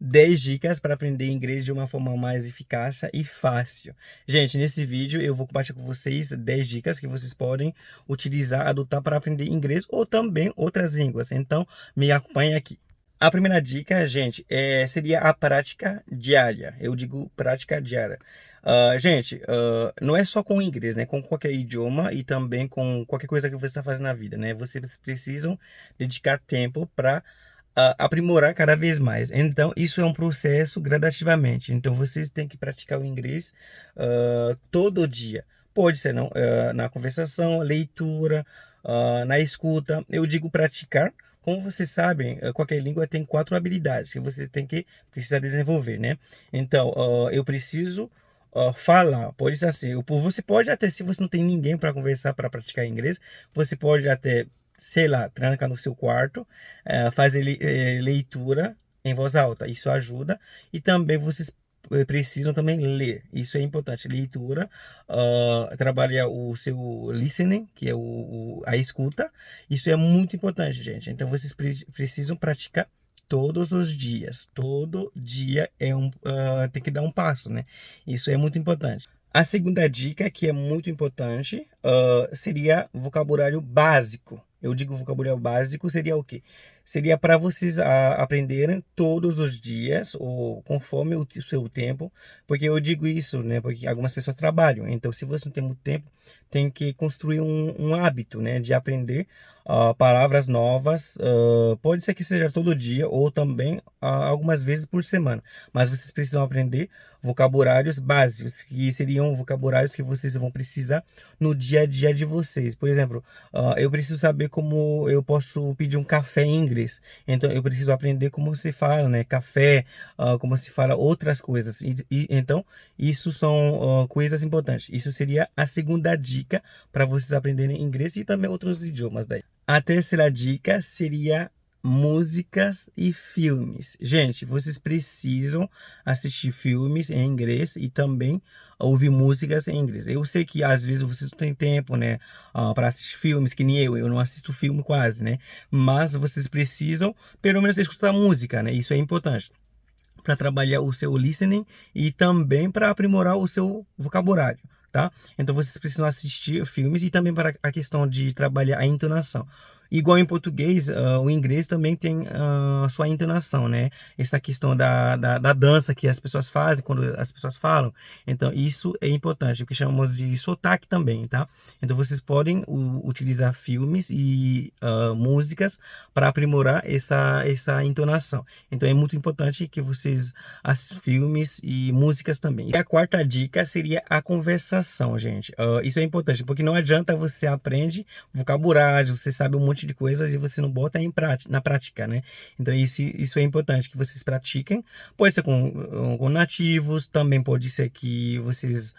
10 dicas para aprender inglês de uma forma mais eficaz e fácil. Gente, nesse vídeo eu vou compartilhar com vocês 10 dicas que vocês podem utilizar, adotar para aprender inglês ou também outras línguas. Então, me acompanhe aqui. A primeira dica, gente, seria a prática diária. Eu digo prática diária. Gente, não é só com o inglês, né? Com qualquer idioma e também com qualquer coisa que você está fazendo na vida, né? Vocês precisam dedicar tempo para aprimorar cada vez mais. Então, isso é um processo gradativamente. Então, vocês têm que praticar o inglês todo dia. Pode ser não, na conversação, leitura, na escuta. Eu digo praticar. Como vocês sabem, qualquer língua tem 4 habilidades que vocês têm que precisar desenvolver, né? Então, eu preciso falar. Pode ser assim. Você pode até, se você não tem ninguém para conversar, para praticar inglês, você pode até, sei lá, tranca no seu quarto, fazer leitura em voz alta. Isso ajuda. E também vocês precisam também ler. Isso é importante. Leitura, trabalhar o seu listening, que é a escuta. Isso é muito importante, gente. Então vocês precisam praticar todos os dias. Todo dia tem que dar um passo, né? Isso é muito importante. A segunda dica, que é muito importante, seria vocabulário básico. Eu digo vocabulário básico, seria o quê? Seria para vocês aprenderem todos os dias, ou conforme o seu tempo, porque eu digo isso, né? Porque algumas pessoas trabalham, então se você não tem muito tempo, tem que construir um hábito, né? De aprender palavras novas, pode ser que seja todo dia, ou também algumas vezes por semana, mas vocês precisam aprender vocabulários básicos, que seriam vocabulários que vocês vão precisar no dia a dia de vocês. Por exemplo, eu preciso saber como eu posso pedir um café em inglês. Então, eu preciso aprender como se fala, né? Café, como se fala outras coisas. Então, isso são coisas importantes. Isso seria a segunda dica para vocês aprenderem inglês e também outros idiomas daí. A terceira dica seria músicas e filmes. Gente, vocês precisam assistir filmes em inglês e também ouvir músicas em inglês. Eu sei que às vezes vocês não têm tempo, né, para assistir filmes, que nem eu não assisto filme quase, né? Mas vocês precisam, pelo menos, escutar música, né? Isso é importante para trabalhar o seu listening e também para aprimorar o seu vocabulário, tá? Então vocês precisam assistir filmes e também para a questão de trabalhar a entonação. Igual em português, o inglês também tem a sua entonação, né? Essa questão da dança que as pessoas fazem quando as pessoas falam. Então, isso é importante, o que chamamos de sotaque também, tá? Então, vocês podem utilizar filmes e músicas para aprimorar essa entonação. Então, é muito importante que vocês assistam filmes e músicas também. E a quarta dica seria a conversação, gente. Isso é importante, porque não adianta você aprende vocabulário, você sabe um monte de coisas e você não bota na prática, né? Então isso é importante que vocês pratiquem. Pode ser com nativos, também pode ser que vocês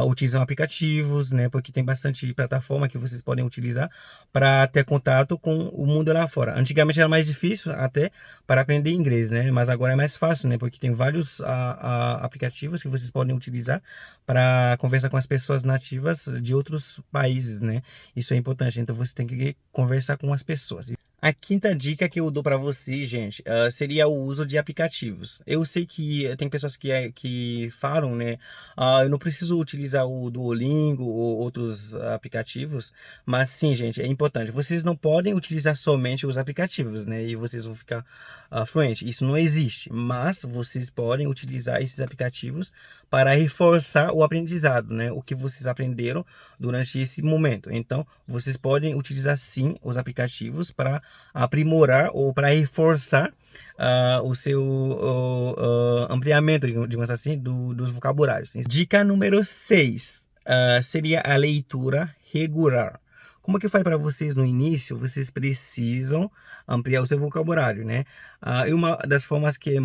utilizam aplicativos, né? Porque tem bastante plataforma que vocês podem utilizar para ter contato com o mundo lá fora. Antigamente era mais difícil até para aprender inglês, né? Mas agora é mais fácil, né? Porque tem vários aplicativos que vocês podem utilizar para conversar com as pessoas nativas de outros países, né? Isso é importante. Então você tem que conversar com as pessoas. A quinta dica que eu dou para vocês, gente, seria o uso de aplicativos. Eu sei que tem pessoas que falam, né? Eu não preciso utilizar o Duolingo ou outros aplicativos, mas sim, gente, é importante. Vocês não podem utilizar somente os aplicativos, né? E vocês vão ficar fluente. Isso não existe, mas vocês podem utilizar esses aplicativos para reforçar o aprendizado, né? O que vocês aprenderam durante esse momento. Então, vocês podem utilizar sim os aplicativos para aprimorar ou para reforçar o seu ampliamento, digamos assim, dos vocabulários. Dica número 6 seria a leitura regular. Como que eu falei para vocês no início, vocês precisam ampliar o seu vocabulário, né? E uma das formas que é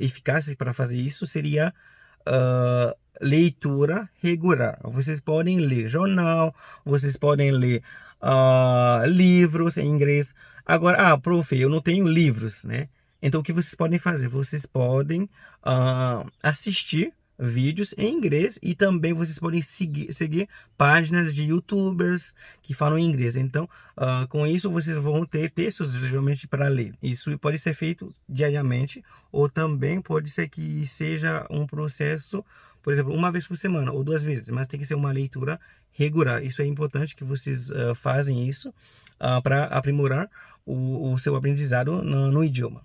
eficazes para fazer isso seria leitura regular. Vocês podem ler jornal, vocês podem ler livros em inglês. Agora, prof, eu não tenho livros, né? Então, o que vocês podem fazer? Vocês podem assistir vídeos em inglês e também vocês podem seguir páginas de YouTubers que falam inglês. Então, com isso vocês vão ter textos geralmente para ler. Isso pode ser feito diariamente ou também pode ser que seja um processo, por exemplo, uma vez por semana ou 2 vezes, mas tem que ser uma leitura regular. Isso é importante que vocês fazem isso para aprimorar o seu aprendizado no idioma.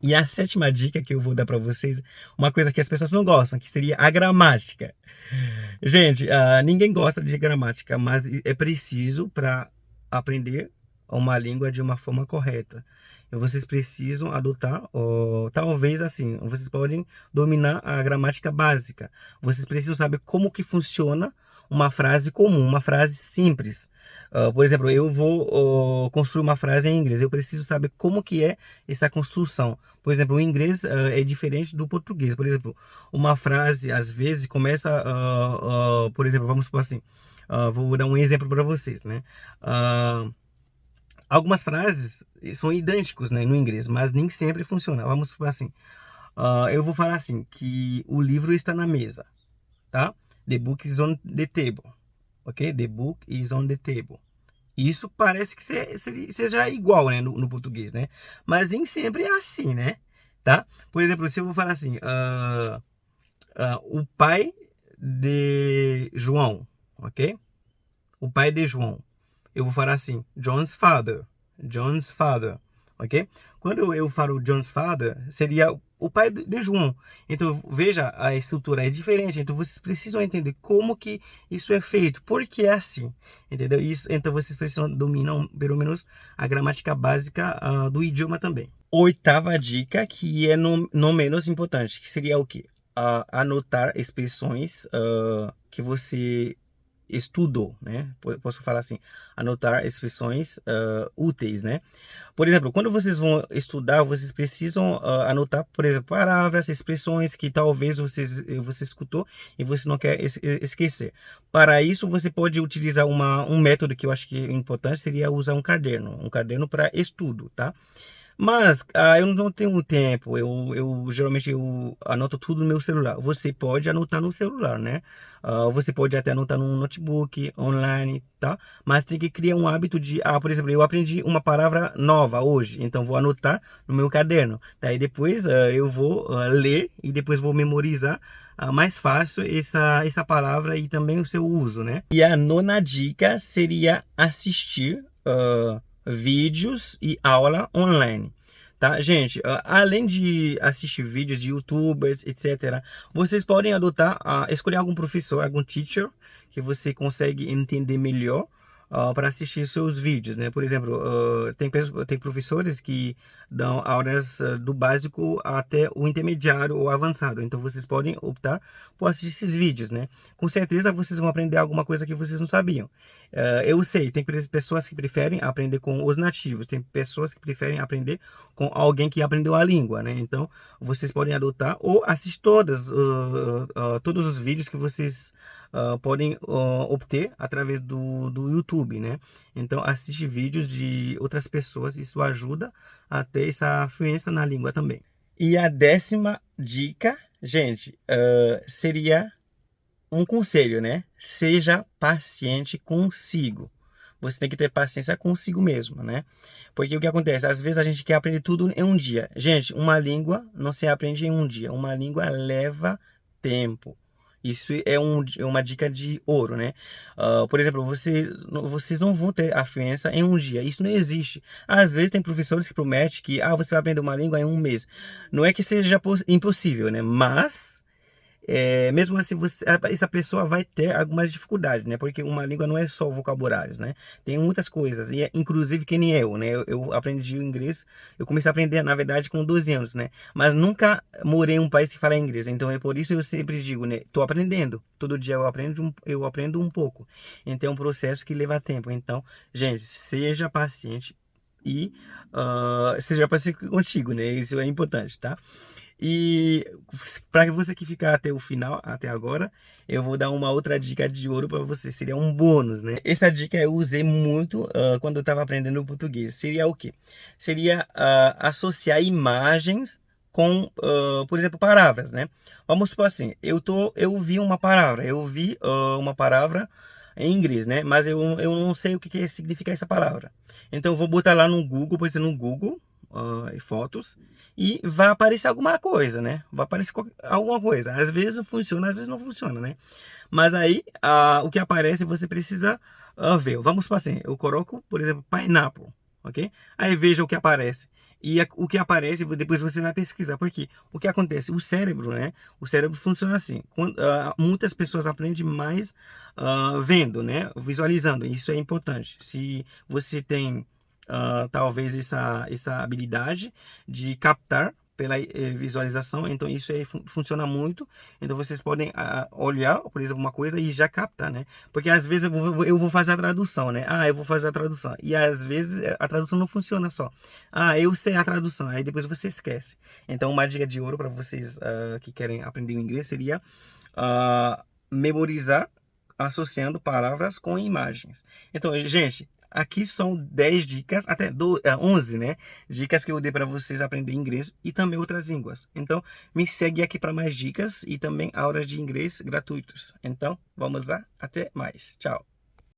E a sétima dica que eu vou dar para vocês, uma coisa que as pessoas não gostam, que seria a gramática. Gente, ninguém gosta de gramática, mas é preciso para aprender uma língua de uma forma correta. E vocês precisam adotar, talvez assim, vocês podem dominar a gramática básica. Vocês precisam saber como que funciona uma frase comum, uma frase simples. Por exemplo, eu vou construir uma frase em inglês. Eu preciso saber como que é essa construção. Por exemplo, o inglês é diferente do português. Por exemplo, uma frase às vezes começa, por exemplo, vamos supor assim. Vou dar um exemplo para vocês, né? Algumas frases são idênticos, né, no inglês, mas nem sempre funciona. Vamos supor assim. Eu vou falar assim que o livro está na mesa, tá? The book is on the table, ok? The book is on the table. Isso parece que seja igual, né, no português, né? Mas nem sempre é assim, né? Tá? Por exemplo, se eu vou falar assim, o pai de João, ok? O pai de João. Eu vou falar assim, John's father. John's father, ok? Quando eu falo John's father, seria o pai de João. Então, veja, a estrutura é diferente. Então, vocês precisam entender como que isso é feito. Por que é assim, entendeu? Isso, então, vocês precisam dominar, pelo menos, a gramática básica do idioma também. Oitava dica, que é não menos importante, que seria o quê? Anotar expressões que você estudou, né? Posso falar assim, anotar expressões úteis, né? Por exemplo, quando vocês vão estudar, vocês precisam anotar, por exemplo, palavras, expressões que talvez você escutou e você não quer esquecer. Para isso, você pode utilizar um método que eu acho que é importante, seria usar um caderno para estudo, tá? Mas eu não tenho tempo. Eu geralmente eu anoto tudo no meu celular. Você pode anotar no celular, né? Você pode até anotar no notebook, online, tá? Mas tem que criar um hábito de, por exemplo, eu aprendi uma palavra nova hoje, então vou anotar no meu caderno. Daí depois eu vou ler e depois vou memorizar mais fácil essa palavra e também o seu uso, né? E a nona dica seria assistir vídeos e aula online. Tá, gente? Além de assistir vídeos de YouTubers, etc., vocês podem adotar, escolher algum professor, algum teacher que você consegue entender melhor para assistir seus vídeos, né? Por exemplo, tem professores que dão aulas do básico até o intermediário ou avançado. Então, vocês podem optar por assistir esses vídeos, né? Com certeza, vocês vão aprender alguma coisa que vocês não sabiam. Eu sei, tem pessoas que preferem aprender com os nativos, tem pessoas que preferem aprender com alguém que aprendeu a língua, né? Então, vocês podem adotar ou assistir todos os vídeos que vocês podem obter através do YouTube, né? Então, assiste vídeos de outras pessoas, isso ajuda a ter essa fluência na língua também. E a 10ª dica, gente, seria um conselho, né? Seja paciente consigo. Você tem que ter paciência consigo mesmo, né? Porque o que acontece? Às vezes a gente quer aprender tudo em um dia. Gente, uma língua não se aprende em um dia. Uma língua leva tempo. Isso é uma dica de ouro, né? Por exemplo, vocês não vão ter a fluência em um dia. Isso não existe. Às vezes tem professores que prometem que você vai aprender uma língua em um mês. Não é que seja impossível, né? Mas mesmo assim, essa pessoa vai ter algumas dificuldades, né? Porque uma língua não é só vocabulários, né? Tem muitas coisas, e inclusive que nem eu, né? Eu aprendi o inglês, eu comecei a aprender, na verdade, com 12 anos, né? Mas nunca morei em um país que fala inglês, então é por isso que eu sempre digo, né? Tô aprendendo, todo dia eu aprendo um pouco. Então é um processo que leva tempo. Então, gente, seja paciente e seja paciente contigo, né? Isso é importante, tá? E para você que ficar até o final, até agora, eu vou dar uma outra dica de ouro para você. Seria um bônus, né? Essa dica eu usei muito quando eu estava aprendendo português. Seria o quê? Seria associar imagens com, por exemplo, palavras, né? Vamos supor assim, eu vi uma palavra, uma palavra em inglês, né? Mas eu não sei o que significa essa palavra. Então eu vou botar lá no Google, por exemplo, no Google, fotos, e vai aparecer alguma coisa, né? Vai aparecer alguma coisa. Às vezes funciona, às vezes não funciona, né? Mas aí, o que aparece, você precisa ver. Vamos supor assim, eu coloco, por exemplo, pineapple, ok? Aí veja o que aparece. E o que aparece, depois você vai pesquisar. Porque o que acontece? O cérebro, né? O cérebro funciona assim. Muitas pessoas aprendem mais vendo, né? Visualizando. Isso é importante. Se você tem talvez essa habilidade de captar pela visualização, então isso aí funciona muito. Então vocês podem olhar, por exemplo, uma coisa e já captar, né? Porque às vezes eu vou fazer a tradução, né? Eu vou fazer a tradução. E às vezes a tradução não funciona só. Eu sei a tradução, aí depois você esquece. Então uma dica de ouro para vocês que querem aprender o inglês seria memorizar associando palavras com imagens. Então, gente, aqui são 10 dicas, até 11, né? Dicas que eu dei para vocês aprender inglês e também outras línguas. Então, me segue aqui para mais dicas e também aulas de inglês gratuitos. Então, vamos lá, até mais. Tchau.